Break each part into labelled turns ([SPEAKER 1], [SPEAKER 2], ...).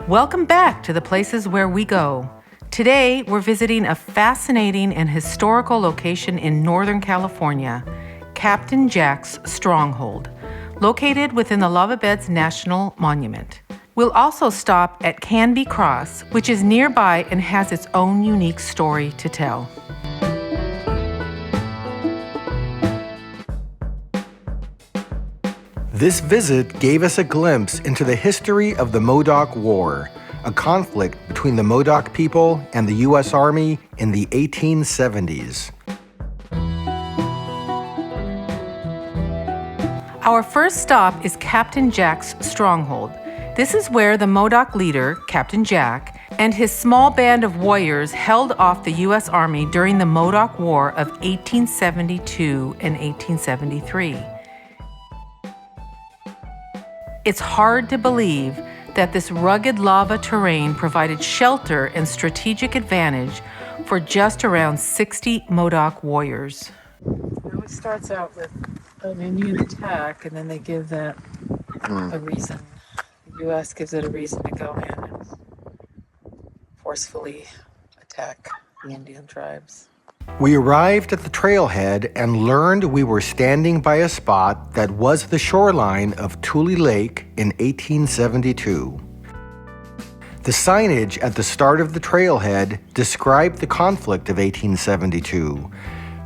[SPEAKER 1] Welcome back to the places where we go. Today, we're visiting a fascinating and historical location in Northern California, Captain Jacks Stronghold, located within the Lava Beds National Monument. We'll also stop at Canby Cross, which is nearby and has its own unique story to tell.
[SPEAKER 2] This visit gave us a glimpse into the history of the Modoc War, a conflict between the Modoc people and the U.S. Army in the 1870s.
[SPEAKER 1] Our first stop is Captain Jacks Stronghold. This is where the Modoc leader, Captain Jack, and his small band of warriors held off the U.S. Army during the Modoc War of 1872 and 1873. It's hard to believe that this rugged lava terrain provided shelter and strategic advantage for just around 60 Modoc warriors. Well, it starts out with an Indian attack, and then they give that a reason. The U.S. gives it a reason to go in and forcefully attack the Indian tribes.
[SPEAKER 2] We arrived at the trailhead and learned we were standing by a spot that was the shoreline of Tulelake in 1872. The signage at the start of the trailhead described the conflict of 1872.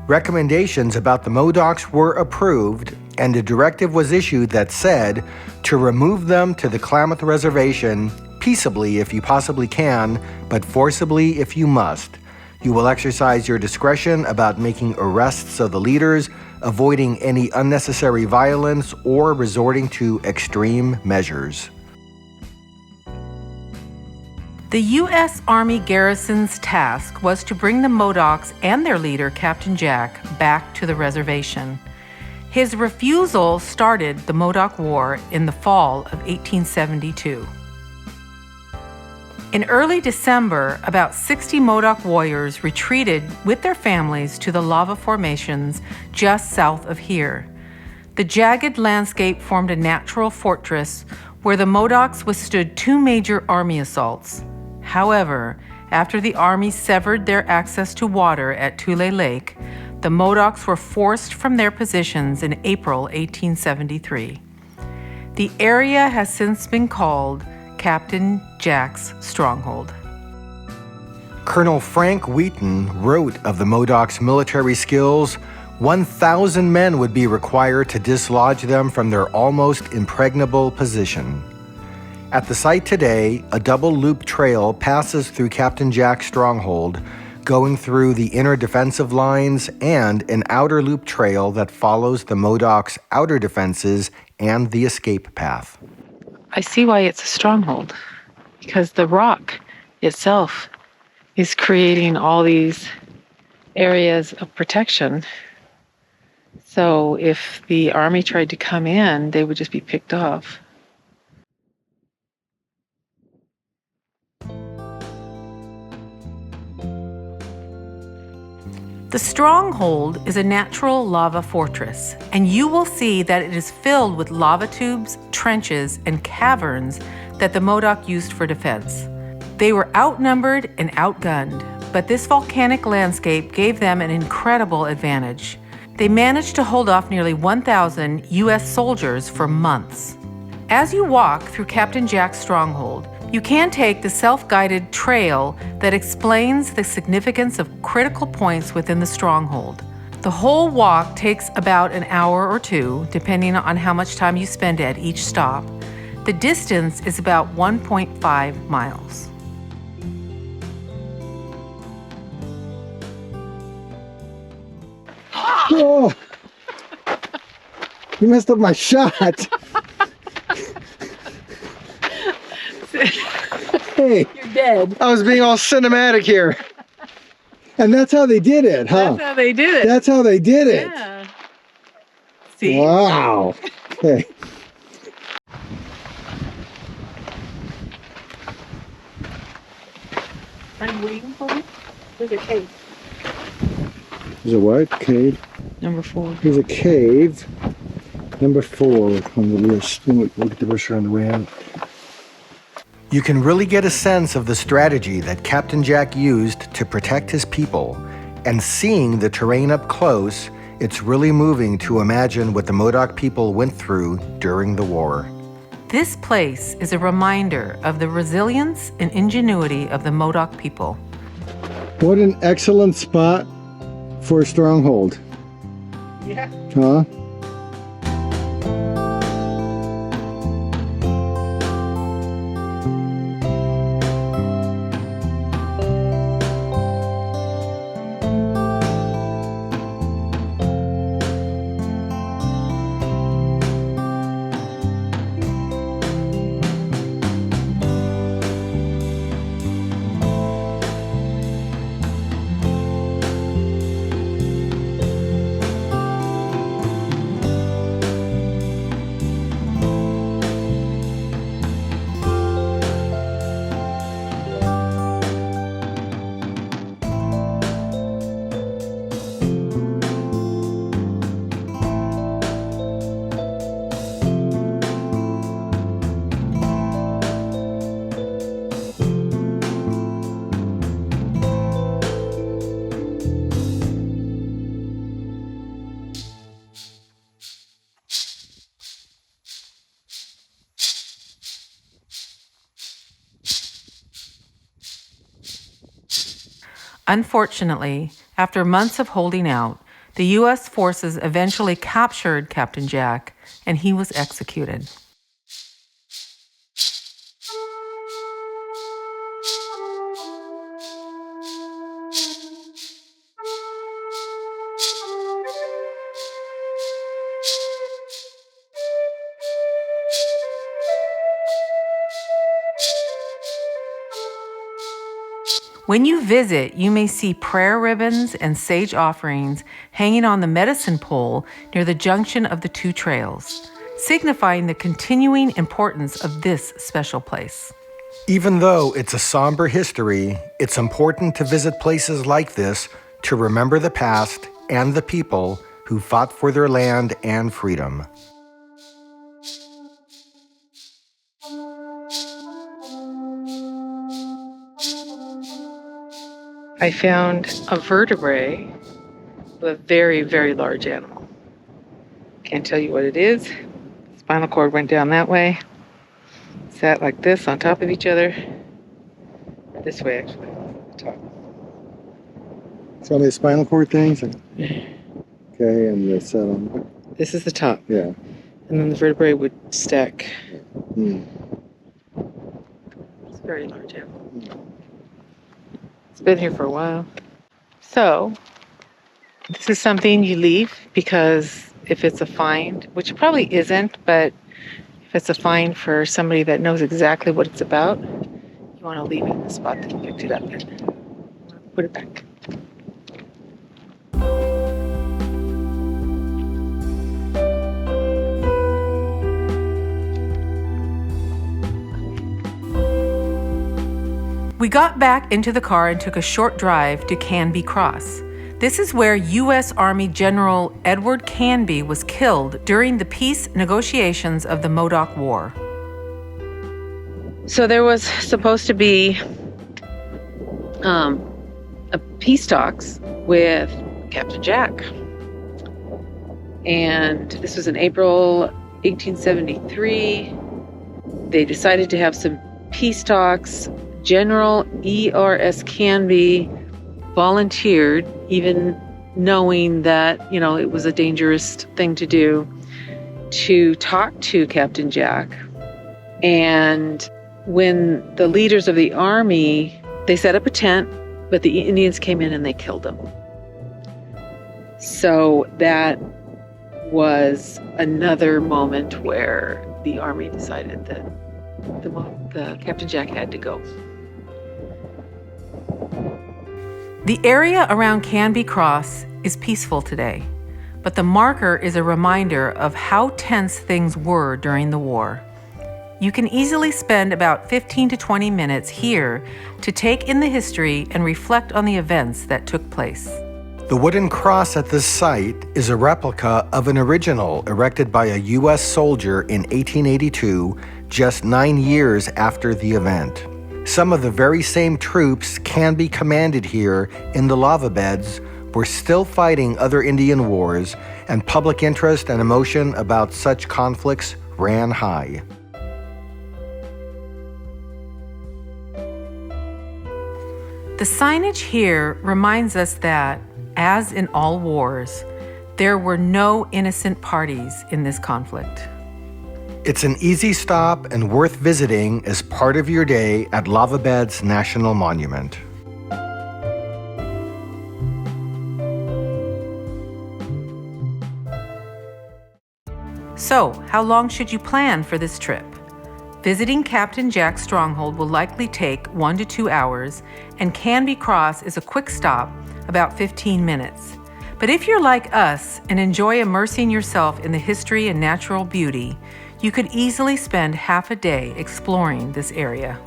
[SPEAKER 2] Recommendations about the Modocs were approved, and a directive was issued that said to remove them to the Klamath Reservation peaceably if you possibly can, but forcibly if you must. You will exercise your discretion about making arrests of the leaders, avoiding any unnecessary violence, or resorting to extreme measures.
[SPEAKER 1] The U.S. Army garrison's task was to bring the Modocs and their leader, Captain Jack, back to the reservation. His refusal started the Modoc War in the fall of 1872. In early December, about 60 Modoc warriors retreated with their families to the lava formations just south of here. The jagged landscape formed a natural fortress where the Modocs withstood two major army assaults. However, after the army severed their access to water at Tulelake, the Modocs were forced from their positions in April 1873. The area has since been called Captain Jacks Stronghold.
[SPEAKER 2] Colonel Frank Wheaton wrote of the Modocs' military skills, 1,000 men would be required to dislodge them from their almost impregnable position. At the site today, a double-loop trail passes through Captain Jacks Stronghold, going through the inner defensive lines, and an outer loop trail that follows the Modocs' outer defenses and the escape path.
[SPEAKER 1] I see why it's a stronghold, because the rock itself is creating all these areas of protection. So if the army tried to come in, they would just be picked off. The Stronghold is a natural lava fortress, and you will see that it is filled with lava tubes, trenches, and caverns that the Modoc used for defense. They were outnumbered and outgunned, but this volcanic landscape gave them an incredible advantage. They managed to hold off nearly 1,000 U.S. soldiers for months. As you walk through Captain Jacks Stronghold, you can take the self-guided trail that explains the significance of critical points within the stronghold. The whole walk takes about an hour or two, depending on how much time you spend at each stop. The distance is about 1.5 miles.
[SPEAKER 2] Oh, you messed up my shot. Hey,
[SPEAKER 1] You're dead.
[SPEAKER 2] I was being all cinematic here. And that's how they did it, huh?
[SPEAKER 1] That's how they did it.
[SPEAKER 2] That's how they did it.
[SPEAKER 1] Yeah. See?
[SPEAKER 2] Wow. Okay.
[SPEAKER 1] Are you waiting for me? There's a cave.
[SPEAKER 2] There's a what? Cave?
[SPEAKER 1] Number 4.
[SPEAKER 2] There's a cave. Number 4 on the list. We'll get the brochure on the way out. You can really get a sense of the strategy that Captain Jack used to protect his people, and seeing the terrain up close, it's really moving to imagine what the Modoc people went through during the war.
[SPEAKER 1] This place is a reminder of the resilience and ingenuity of the Modoc people.
[SPEAKER 3] What an excellent spot for a stronghold.
[SPEAKER 1] Yeah.
[SPEAKER 3] Huh?
[SPEAKER 1] Unfortunately, after months of holding out, the U.S. forces eventually captured Captain Jack, and he was executed. When you visit, you may see prayer ribbons and sage offerings hanging on the medicine pole near the junction of the two trails, signifying the continuing importance of this special place.
[SPEAKER 2] Even though it's a somber history, it's important to visit places like this to remember the past and the people who fought for their land and freedom.
[SPEAKER 1] I found a vertebrae of a very, very large animal. Can't tell you what it is. Spinal cord went down that way. Sat like this on top of each other. This way, actually. Top.
[SPEAKER 3] So the spinal cord things? Okay, and they set on.
[SPEAKER 1] This is the top.
[SPEAKER 3] Yeah.
[SPEAKER 1] And then the vertebrae would stack.
[SPEAKER 3] Mm.
[SPEAKER 1] It's a very large animal. It's been here for a while. So, this is something you leave because if it's a find, which it probably isn't, but if it's a find for somebody that knows exactly what it's about, you want to leave it in the spot that you picked it up in. Put it back. We got back into the car and took a short drive to Canby Cross. This is where U.S. Army General Edward Canby was killed during the peace negotiations of the Modoc War. So there was supposed to be a peace talks with Captain Jack. And this was in April 1873. They decided to have some peace talks. General E.R.S. Canby volunteered, even knowing that, it was a dangerous thing to do, to talk to Captain Jack. And when the leaders of the army, they set up a tent, but the Indians came in and they killed them. So that was another moment where the army decided that the Captain Jack had to go. The area around Canby Cross is peaceful today, but the marker is a reminder of how tense things were during the war. You can easily spend about 15 to 20 minutes here to take in the history and reflect on the events that took place.
[SPEAKER 2] The wooden cross at this site is a replica of an original erected by a U.S. soldier in 1882 just 9 years after the event. Some of the very same troops Canby commanded here in the lava beds were still fighting other Indian wars, and public interest and emotion about such conflicts ran high.
[SPEAKER 1] The signage here reminds us that, as in all wars, there were no innocent parties in this conflict.
[SPEAKER 2] It's an easy stop and worth visiting as part of your day at Lava Beds National Monument.
[SPEAKER 1] So, how long should you plan for this trip? Visiting Captain Jacks Stronghold will likely take 1 to 2 hours, and Canby Cross is a quick stop, about 15 minutes. But if you're like us and enjoy immersing yourself in the history and natural beauty, you could easily spend half a day exploring this area.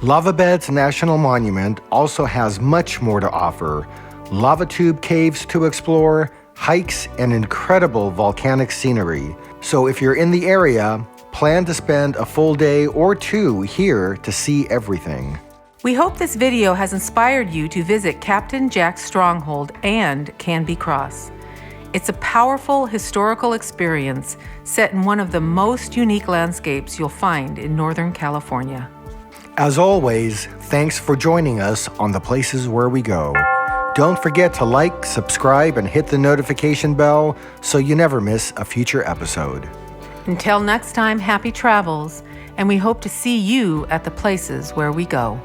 [SPEAKER 2] Lava Beds National Monument also has much more to offer: lava tube caves to explore, hikes, and incredible volcanic scenery. So if you're in the area, plan to spend a full day or 2 here to see everything.
[SPEAKER 1] We hope this video has inspired you to visit Captain Jacks Stronghold and Canby Cross. It's a powerful historical experience set in one of the most unique landscapes you'll find in Northern California.
[SPEAKER 2] As always, thanks for joining us on The Places Where We Go. Don't forget to like, subscribe, and hit the notification bell so you never miss a future episode.
[SPEAKER 1] Until next time, happy travels, and we hope to see you at the places where we go.